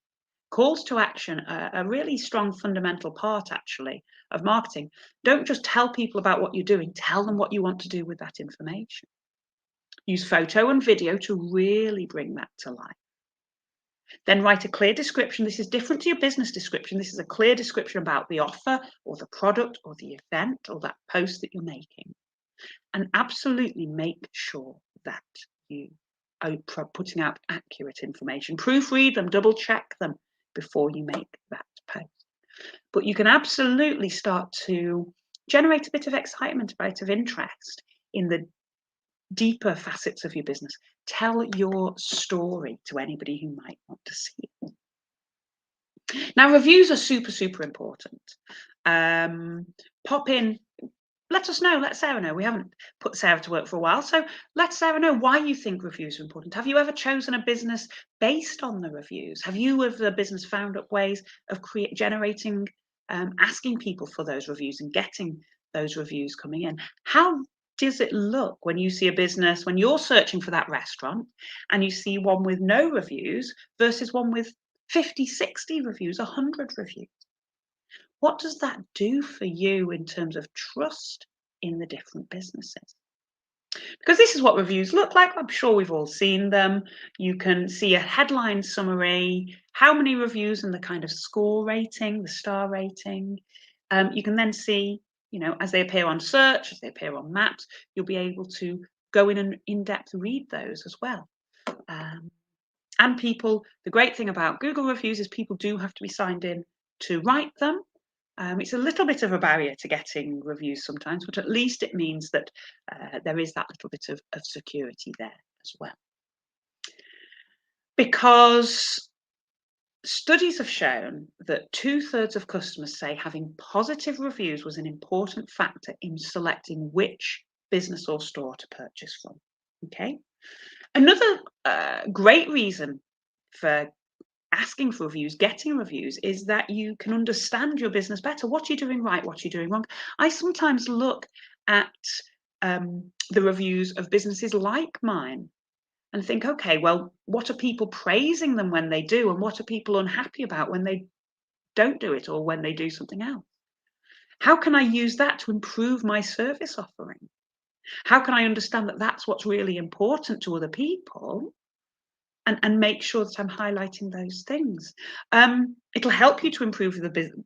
Speaker 1: Calls to action are a really strong fundamental part, actually, of marketing. Don't just tell people about what you're doing, tell them what you want to do with that information. Use photo and video to really bring that to life. Then write a clear description. This is different to your business description. This is a clear description about the offer or the product or the event or that post that you're making. And absolutely make sure that you are putting out accurate information. Proofread them, double check them before you make that post. But you can absolutely start to generate a bit of excitement, a bit of interest in the deeper facets of your business. Tell your story to anybody who might want to see it. Now, reviews are super, super important. Pop in let us know. Let Sarah know. We haven't put Sarah to work for a while, so let Sarah know why you think reviews are important. Have you ever chosen a business based on the reviews? Have you, as a business, found up ways of generating, asking people for those reviews and getting those reviews coming in? How does it look when you see a business, when you're searching for that restaurant and you see one with no reviews versus one with 50, 60 reviews, 100 reviews? What does that do for you in terms of trust in the different businesses? Because this is what reviews look like. I'm sure we've all seen them. You can see a headline summary, how many reviews and the kind of score rating, the star rating. You can then see, as they appear on search, as they appear on maps, you'll be able to go in and in-depth read those as well. And people, the great thing about Google reviews is people do have to be signed in to write them. It's a little bit of a barrier to getting reviews sometimes, but at least it means that there is that little bit of security there as well. Because studies have shown that 2/3 of customers say having positive reviews was an important factor in selecting which business or store to purchase from. Okay. Another great reason for asking for reviews, getting reviews, is that you can understand your business better. What you're doing right, what you're doing wrong. I sometimes look at the reviews of businesses like mine and think, okay, well, what are people praising them when they do, and what are people unhappy about when they don't do it or when they do something else? How can I use that to improve my service offering? How can I understand that that's what's really important to other people? And make sure that I'm highlighting those things. It'll help you to improve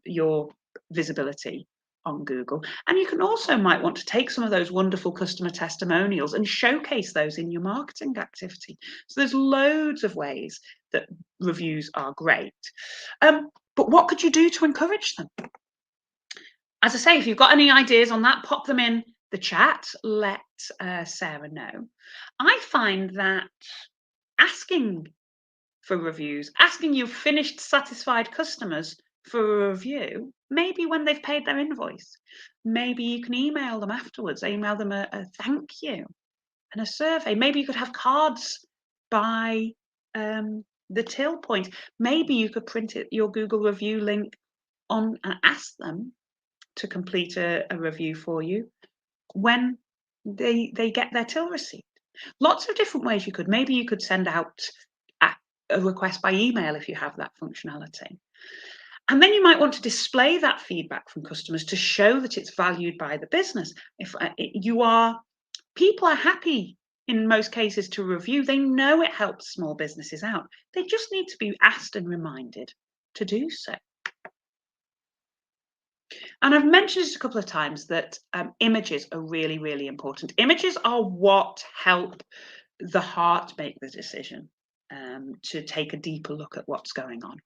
Speaker 1: your visibility on Google. And you can also might want to take some of those wonderful customer testimonials and showcase those in your marketing activity. So there's loads of ways that reviews are great. But what could you do to encourage them? As I say, if you've got any ideas on that, pop them in the chat. Let Sarah know. I find that asking for reviews, asking your finished, satisfied customers for a review, maybe when they've paid their invoice. Maybe you can email them afterwards, email them a thank you and a survey. Maybe you could have cards by the till point. Maybe you could print your Google review link on and ask them to complete a review for you when they get their till receipt. Lots of different ways you could. Maybe you could send out a request by email if you have that functionality. And then you might want to display that feedback from customers to show that it's valued by the business. If people are happy in most cases to review, they know it helps small businesses out. They just need to be asked and reminded to do so. And I've mentioned this a couple of times that images are really, really important. Images are what help the heart make the decision to take a deeper look at what's going on.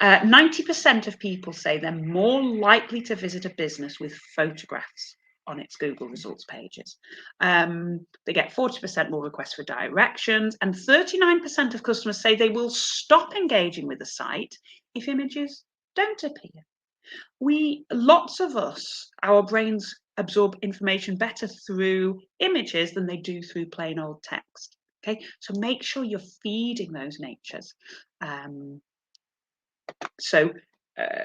Speaker 1: 90% of people say they're more likely to visit a business with photographs on its Google results pages. They get 40% more requests for directions, and 39% of customers say they will stop engaging with the site if images don't appear. Lots of us, our brains absorb information better through images than they do through plain old text. Okay, so make sure you're feeding those natures.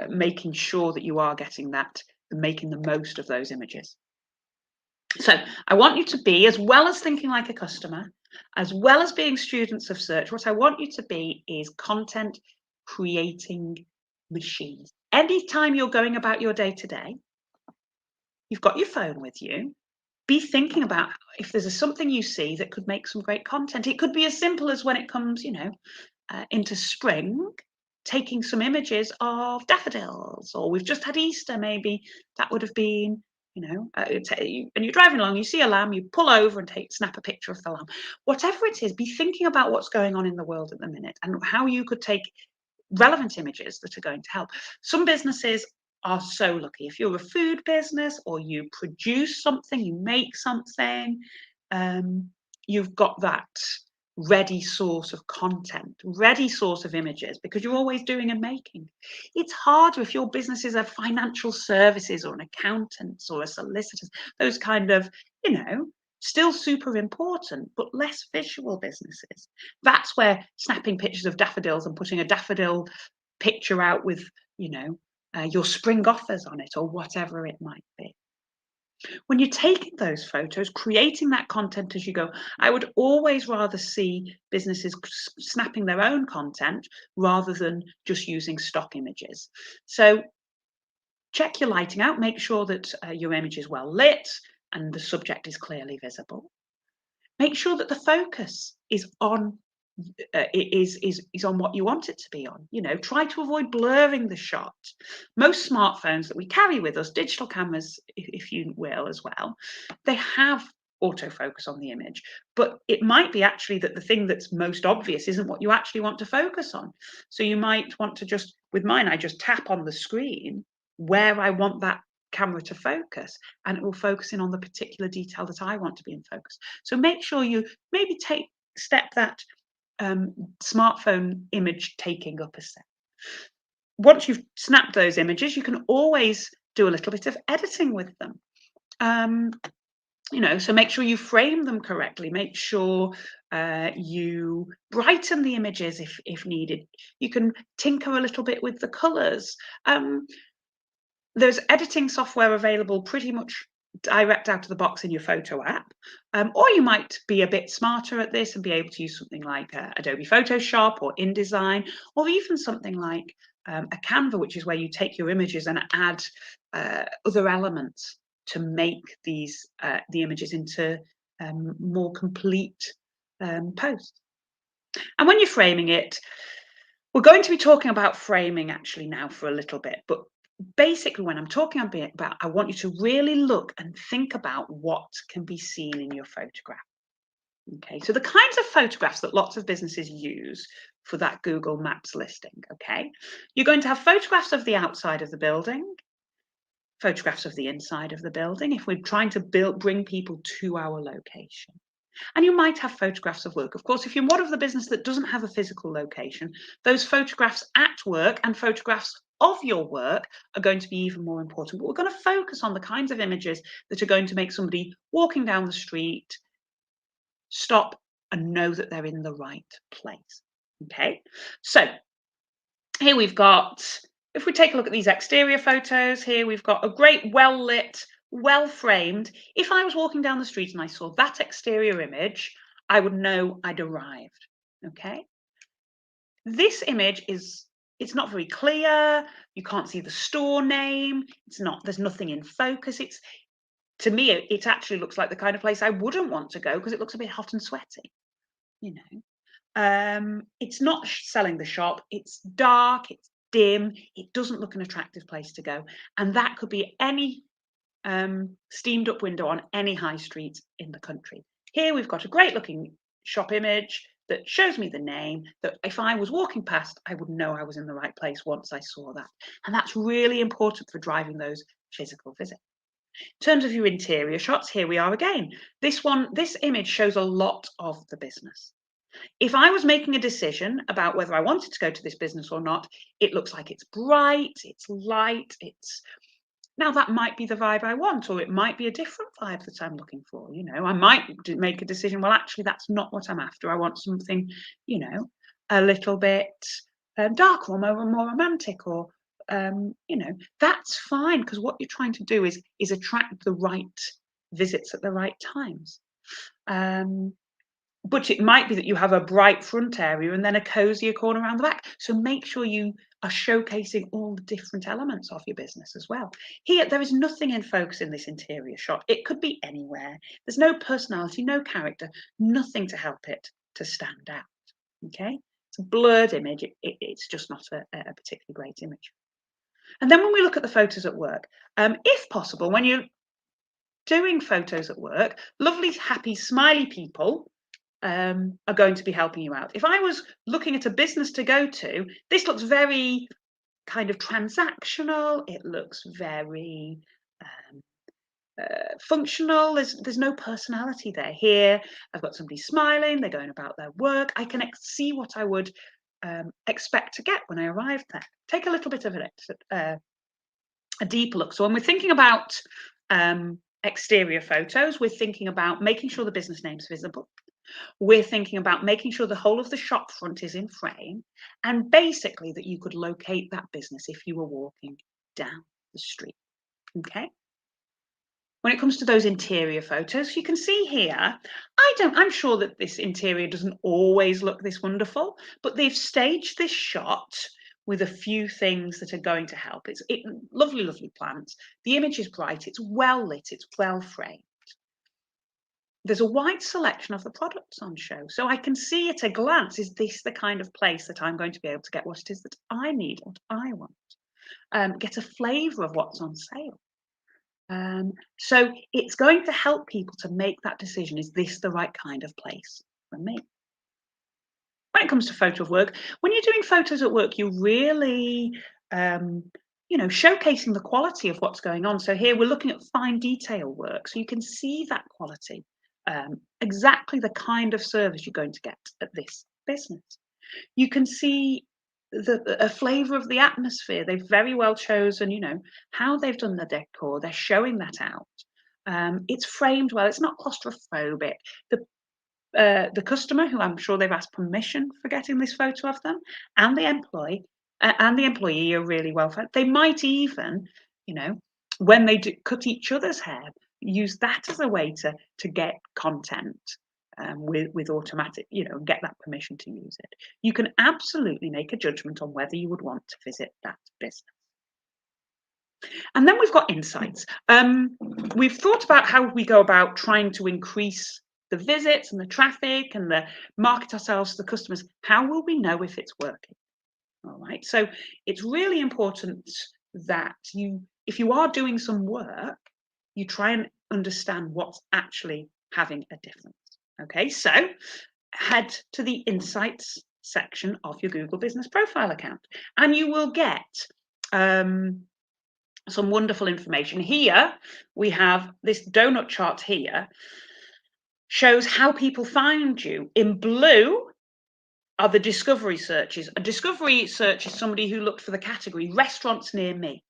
Speaker 1: Making sure that you are getting that and making the most of those images. So I want you to be, as well as thinking like a customer, as well as being students of search, what I want you to be is content creating machines. Anytime you're going about your day to day, you've got your phone with you, be thinking about if there's something you see that could make some great content. It could be as simple as when it comes, into spring, taking some images of daffodils, or we've just had Easter, maybe that would have been, and you're driving along, you see a lamb, you pull over and snap a picture of the lamb. Whatever it is, be thinking about what's going on in the world at the minute and how you could take relevant images that are going to help. Some businesses are so lucky. If you're a food business or you produce something, you make something, you've got that ready source of content, ready source of images, because you're always doing and making. It's harder if your business is a financial services or an accountant's or a solicitor's, those kind of, still super important, but less visual businesses. That's where snapping pictures of daffodils and putting a daffodil picture out with, your spring offers on it or whatever it might be. When you're taking those photos, creating that content as you go, I would always rather see businesses snapping their own content rather than just using stock images. So check your lighting out, make sure that your image is well lit and the subject is clearly visible. Make sure that the focus is on is on what you want it to be on. Try to avoid blurring the shot. Most smartphones that we carry with us, digital cameras, if you will, as well, they have autofocus on the image, but it might be actually that the thing that's most obvious isn't what you actually want to focus on. So you might want to just, with mine, I just tap on the screen where I want that camera to focus, and it will focus in on the particular detail that I want to be in focus. So make sure you maybe step that smartphone image taking up a step. Once you've snapped those images, you can always do a little bit of editing with them. So make sure you frame them correctly. Make sure you brighten the images if needed. You can tinker a little bit with the colors. There's editing software available pretty much direct out of the box in your photo app, or you might be a bit smarter at this and be able to use something like Adobe Photoshop or InDesign, or even something like a Canva, which is where you take your images and add other elements to make the images into more complete posts. And when you're framing it, we're going to be talking about framing actually now for a little bit, but basically when I'm talking about, I want you to really look and think about what can be seen in your photograph. Okay, so the kinds of photographs that lots of businesses use for that Google Maps listing, okay? You're going to have photographs of the outside of the building, photographs of the inside of the building, if we're trying to bring people to our location. And you might have photographs of work. Of course, if you're one of the business that doesn't have a physical location, those photographs at work and photographs of your work are going to be even more important. But we're going to focus on the kinds of images that are going to make somebody walking down the street stop and know that they're in the right place. Okay, so here we've got, if we take a look at these exterior photos, here we've got a great, well-lit, well-framed. If I was walking down the street and I saw that exterior image, I would know I'd arrived, okay? This image it's not very clear. You can't see the store name. There's nothing in focus. To me, it actually looks like the kind of place I wouldn't want to go because it looks a bit hot and sweaty, It's not selling the shop. It's dark, it's dim, it doesn't look an attractive place to go. And that could be any steamed up window on any high street in the country. Here we've got a great looking shop image that shows me the name, that if I was walking past, I would know I was in the right place once I saw that. And that's really important for driving those physical visits. In terms of your interior shots, here we are again. This image shows a lot of the business. If I was making a decision about whether I wanted to go to this business or not, it looks like it's bright, it's light, now that might be the vibe I want, or it might be a different vibe that I'm looking for. I might make a decision, well, actually, that's not what I'm after. I want something, a little bit darker or more romantic, or, that's fine, because what you're trying to do is attract the right visits at the right times. But it might be that you have a bright front area and then a cozier corner around the back. So make sure you are showcasing all the different elements of your business as well. Here, there is nothing in focus in this interior shot. It could be anywhere. There's no personality, no character, nothing to help it to stand out. Okay, it's a blurred image. It's just not a particularly great image. And then when we look at the photos at work, if possible, when you're doing photos at work, lovely, happy, smiley people are going to be helping you out. If I was looking at a business to go to, this looks very kind of transactional. It looks very functional. There's no personality there. Here, I've got somebody smiling. They're going about their work. I can see what I would expect to get when I arrived there. Take a little bit of a deeper look. So when we're thinking about exterior photos, we're thinking about making sure the business name's visible. We're thinking about making sure the whole of the shop front is in frame, and basically that you could locate that business if you were walking down the street. Okay. When it comes to those interior photos, you can see here, I'm sure that this interior doesn't always look this wonderful, but they've staged this shot with a few things that are going to help. It's lovely, lovely plants. The image is bright, it's well lit, it's well framed. There's a wide selection of the products on show. So I can see at a glance, is this the kind of place that I'm going to be able to get what it is that I need, what I want? Get a flavour of what's on sale. So it's going to help people to make that decision. Is this the right kind of place for me? When it comes to photo of work, when you're doing photos at work, you're really, showcasing the quality of what's going on. So here we're looking at fine detail work. So you can see that quality, exactly the kind of service you're going to get at this business. You can see a flavour of the atmosphere. They've very well chosen, how they've done the decor. They're showing that out. It's framed well. It's not claustrophobic. The customer, who I'm sure they've asked permission for getting this photo of them, and the employee are really well fed. They might even, when they cut each other's hair, use that as a way to get content. With automatic, get that permission to use it. You can absolutely make a judgment on whether you would want to visit that business. And then we've got insights. We've thought about how we go about trying to increase the visits and the traffic and the market ourselves to the customers. How will we know if it's working? All right. So it's really important that if you are doing some work, you try and understand what's actually having a difference. Okay, so head to the Insights section of your Google Business Profile account, and you will get some wonderful information. Here we have this donut chart here, shows how people find you. In blue are the discovery searches. A discovery search is somebody who looked for the category restaurants near me.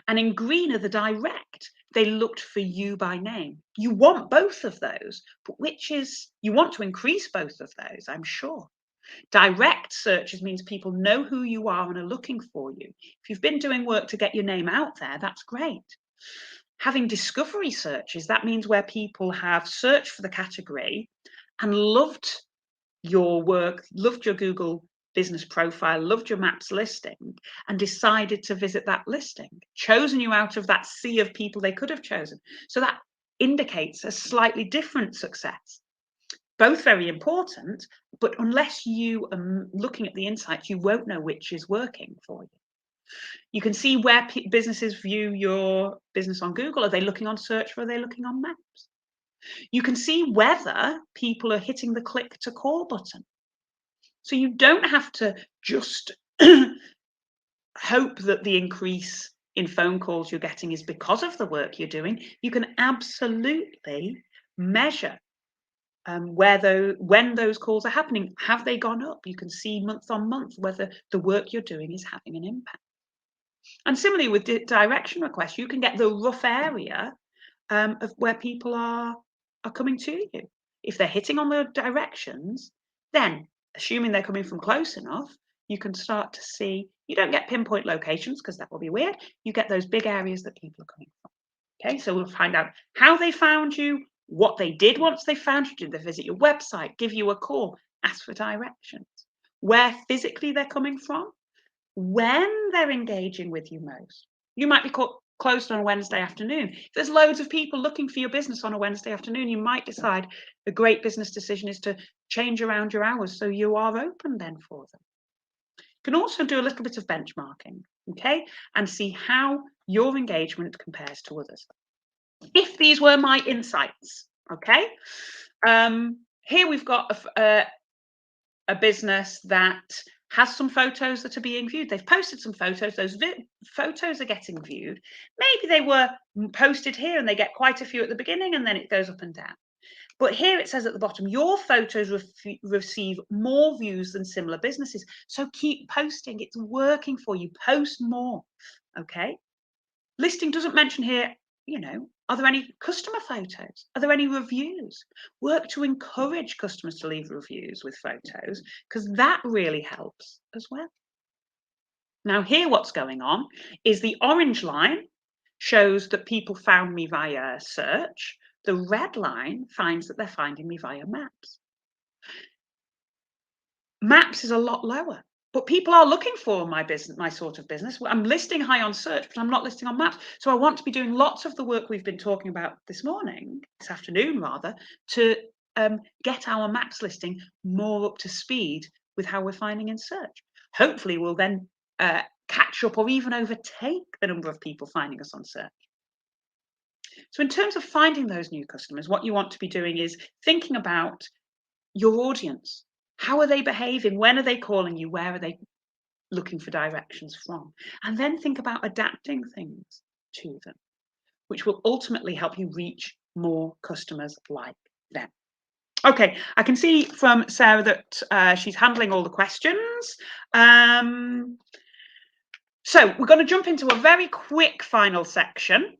Speaker 1: And in green are the direct. They looked for you by name. You want both of those, but you want to increase both of those, I'm sure. Direct searches means people know who you are and are looking for you. If you've been doing work to get your name out there, that's great. Having discovery searches, that means where people have searched for the category and loved your work, loved your Google Business Profile, loved your Maps listing, and decided to visit that listing, chosen you out of that sea of people they could have chosen. So that indicates a slightly different success. Both very important, but unless you are looking at the insights, you won't know which is working for you. You can see where businesses view your business on Google. Are they looking on search or are they looking on Maps? You can see whether people are hitting the click to call button. So you don't have to just hope that the increase in phone calls you're getting is because of the work you're doing. You can absolutely measure when those calls are happening. Have they gone up? You can see month on month whether the work you're doing is having an impact. And similarly with direction requests, you can get the rough area of where people are coming to you. If they're hitting on the directions, then assuming they're coming from close enough, you can start to see, you don't get pinpoint locations because that will be weird. You get those big areas that people are coming from. Okay, so we'll find out how they found you, what they did once they found you. Did they visit your website, give you a call, ask for directions, where physically they're coming from, when they're engaging with you most. You might be closed on a Wednesday afternoon. If there's loads of people looking for your business on a Wednesday afternoon, you might decide a great business decision is to change around your hours so you are open then for them. You can also do a little bit of benchmarking, okay, and see how your engagement compares to others. If these were my insights, okay, here we've got a business that has some photos that are being viewed. They've posted some photos. Those photos are getting viewed. Maybe they were posted here and they get quite a few at the beginning and then it goes up and down. But here it says at the bottom, your photos receive more views than similar businesses. So keep posting. It's working for you. Post more. Okay. Listing doesn't mention here, are there any customer photos? Are there any reviews? Work to encourage customers to leave reviews with photos because that really helps as well. Now here what's going on is the orange line shows that people found me via search. The red line finds that they're finding me via maps. Maps is a lot lower, but people are looking for my business, my sort of business. I'm listing high on search, but I'm not listing on maps. So I want to be doing lots of the work we've been talking about this afternoon rather, to get our maps listing more up to speed with how we're finding in search. Hopefully we'll then catch up or even overtake the number of people finding us on search. So in terms of finding those new customers, what you want to be doing is thinking about your audience. How are they behaving? When are they calling you? Where are they looking for directions from? And then think about adapting things to them, which will ultimately help you reach more customers like them. Okay, I can see from Sarah that she's handling all the questions. So we're going to jump into a very quick final section.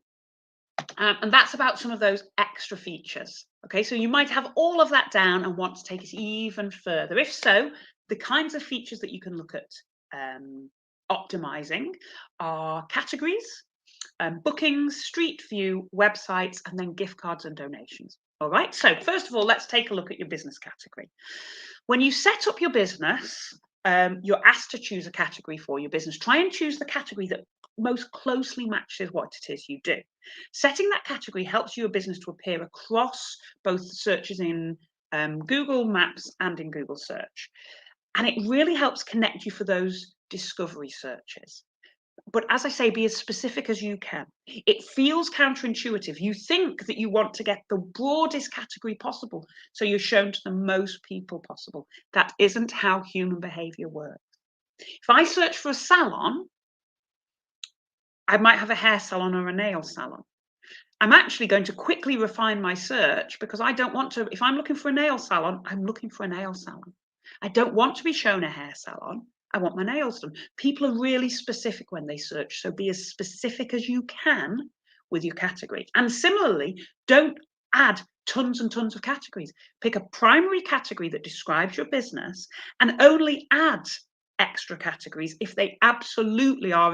Speaker 1: And that's about some of those extra features. Okay, so you might have all of that down and want to take it even further. If so, the kinds of features that you can look at optimizing are categories, bookings, street view, websites, and then gift cards and donations. All right, so first of all, let's take a look at your business category. When you set up your business, you're asked to choose a category for your business. Try and choose the category that most closely matches what it is you do. Setting that category helps your business to appear across both searches in Google Maps and in Google Search. And it really helps connect you for those discovery searches. But as I say, be as specific as you can. It feels counterintuitive. You think that you want to get the broadest category possible, so you're shown to the most people possible. That isn't how human behavior works. If I search for a salon, I might have a hair salon or a nail salon. I'm actually going to quickly refine my search because I don't want to, if I'm looking for a nail salon, I'm looking for a nail salon. I don't want to be shown a hair salon. I want my nails done. People are really specific when they search, so be as specific as you can with your category. And similarly, don't add tons and tons of categories. Pick a primary category that describes your business and only add extra categories if they absolutely are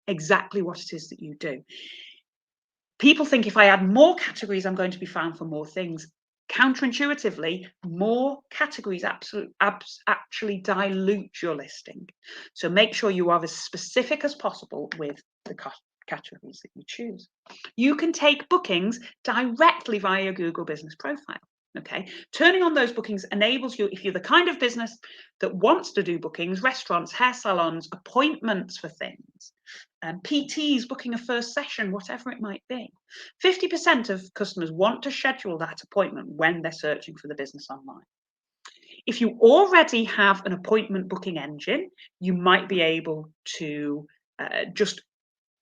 Speaker 1: exactly what it is that you do. People think if I add more categories, I'm going to be found for more things. Counterintuitively, more categories actually dilute your listing. So make sure you are as specific as possible with the categories that you choose. You can take bookings directly via your Google Business Profile. Okay, turning on those bookings enables you, if you're the kind of business that wants to do bookings, restaurants, hair salons, appointments for things, PTs, booking a first session, whatever it might be. 50% of customers want to schedule that appointment when they're searching for the business online. If you already have an appointment booking engine, you might be able to just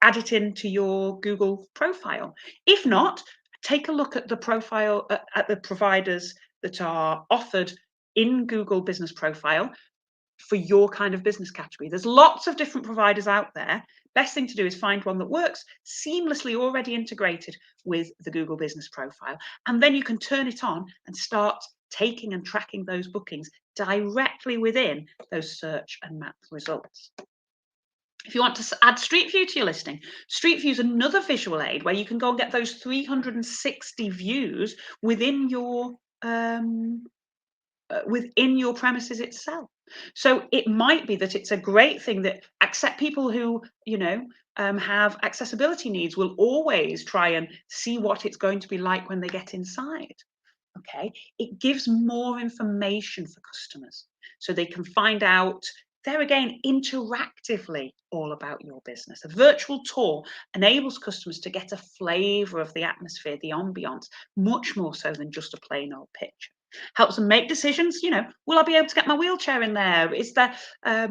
Speaker 1: add it into your Google profile. If not, take a look at the profile at the providers that are offered in Google Business Profile for your kind of business category. There's lots of different providers out there. Best thing to do is find one that works seamlessly, already integrated with the Google Business Profile. And then you can turn it on and start taking and tracking those bookings directly within those search and map results. If you want to add Street View to your listing, Street View is another visual aid where you can go and get those 360 views within your premises itself. So it might be that it's a great thing that people who have accessibility needs will always try and see what it's going to be like when they get inside. Okay, it gives more information for customers so they can find out there again interactively all about your business. A virtual tour enables customers to get a flavor of the atmosphere, the ambiance, much more so than just a plain old picture. Helps them make decisions. Will I be able to get my wheelchair in there? Is there a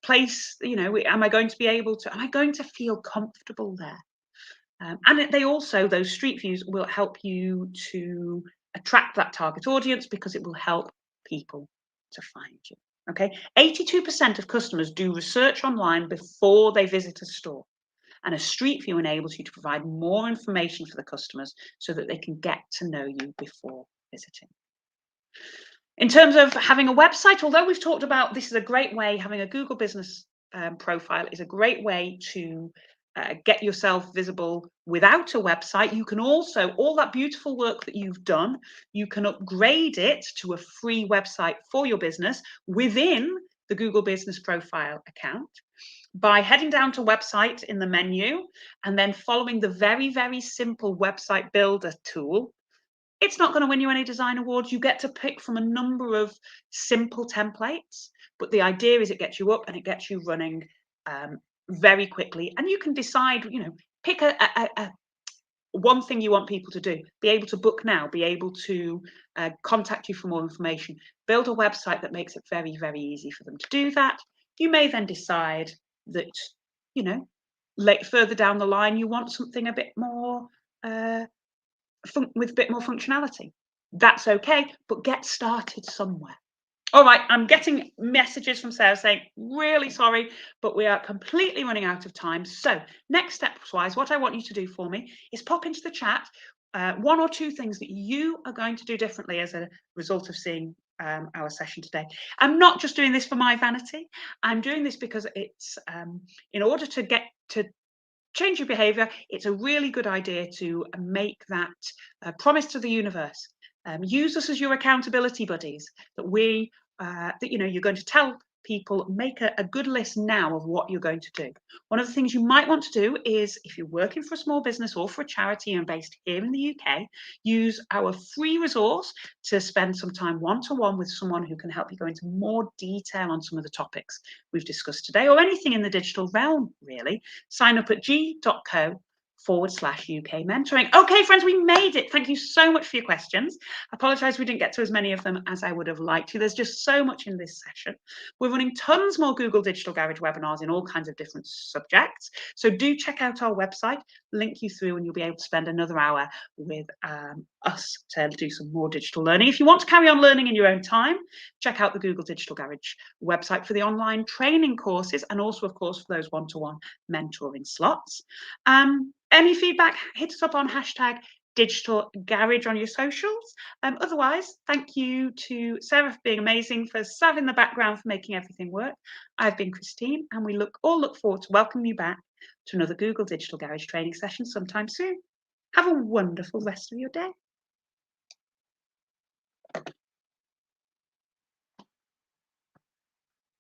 Speaker 1: place? Am I going to be able to? Am I going to feel comfortable there? And they also, those street views will help you to attract that target audience because it will help people to find you. Okay, 82% of customers do research online before they visit a store. And a street view enables you to provide more information for the customers so that they can get to know you before visiting. In terms of having a website, although we've talked about this is a great way, having a Google business profile is a great way to get yourself visible without a website. You can also, all that beautiful work that you've done, you can upgrade it to a free website for your business within the Google Business Profile account by heading down to website in the menu and then following the very, very simple website builder tool. It's not going to win you any design awards. You get to pick from a number of simple templates, but the idea is it gets you up and it gets you running very quickly. And you can decide, pick a one thing you want people to do, be able to book now, be able to contact you for more information, build a website that makes it very, very easy for them to do that. You may then decide that, further down the line, you want something a bit more with a bit more functionality. That's okay, but get started somewhere. All right, I'm getting messages from Sarah saying, really sorry, but we are completely running out of time. So next steps-wise, what I want you to do for me is pop into the chat one or two things that you are going to do differently as a result of seeing our session today. I'm not just doing this for my vanity. I'm doing this because it's in order to get to change your behavior, it's a really good idea to make that promise to the universe. Use us as your accountability buddies, that you're going to tell people, make a good list now of what you're going to do. One of the things you might want to do is, if you're working for a small business or for a charity and based here in the UK, use our free resource to spend some time one-to-one with someone who can help you go into more detail on some of the topics we've discussed today, or anything in the digital realm, really. Sign up at g.co/UK mentoring. Okay, friends, we made it. Thank you so much for your questions. I apologize we didn't get to as many of them as I would have liked to. There's just so much in this session. We're running tons more Google Digital Garage webinars in all kinds of different subjects. So do check out our website, link you through, and you'll be able to spend another hour with us to do some more digital learning. If you want to carry on learning in your own time, check out the Google Digital Garage website for the online training courses and also, of course, for those one-to-one mentoring slots. Any feedback, hit us up on hashtag Digital Garage on your socials. Otherwise, thank you to Sarah for being amazing, for Sav in the background for making everything work. I've been Christine, and we all look forward to welcoming you back to another Google Digital Garage training session sometime soon. Have a wonderful rest of your day.